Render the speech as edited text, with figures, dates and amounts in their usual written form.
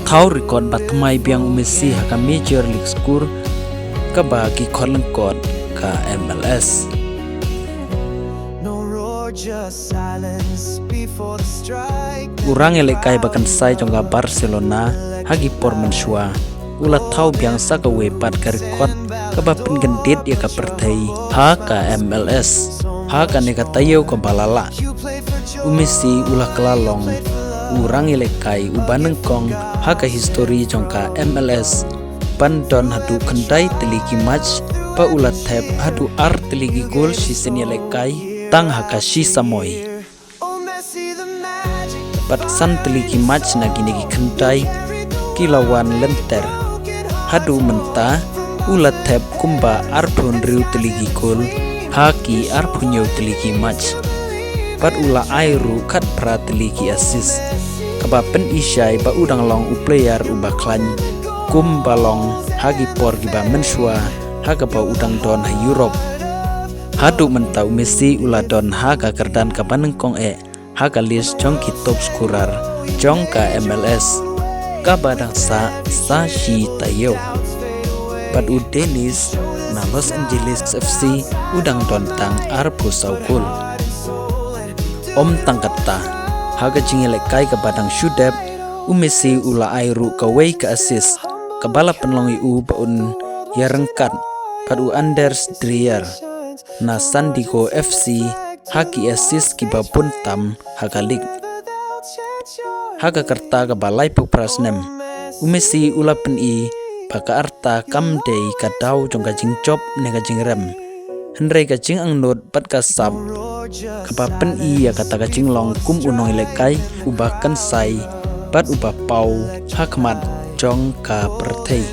thau record batmai biang umisi haka Major League Skur ka bagi kolengkot ka MLS. Urang elekai bakan sai jongga Barcelona hagi por mensua ulat thau biang sa ka wepat ka record ka bapin gendit ya ka pertai ha ka MLS ha ka neka tayo ka balala umisi ulah kelalong urang elekai ubanengkong ha ka histori jongka MLS pandon hadu kendai teligi match pa ulat thep hadu ar teligi gol season elekai tang haka si samoi bat san teligi match na gini kendai kilawan lenter hadu menta ulat thep kumba arpun riu teligi gol haki arpunyo teligi match pat ula airu kat pra teligi assist kabapen isyai ba udang long player uba klan kum balong hagi por giba mensua haga ba udang don ha Europe hadu mentau Messi ula don haga kerdan ka banengkong haga list jong ki top scorer jong ka MLS ka badang sa shi tayo pat u Dennis na Los Angeles FC udang don tang arpu saukul om tangkata haga jingele kai ka badang shudep Messi ula airu ka wei ka assist ka bala penlongi u baun ya rengkat padu Anders Dreyer na San Diego FC haki assist ki babun tam haga lig haga kerta ka balai pu prasnem Messi ula pen i baka arta kam dei ka dau jong ka jing chop ne ka jing rem henrei ka jing ang not pat ka sap ka bapen i ya kata ka jing long kum unong lekai ubakan sai pat uba pau hakmat jong ka pertei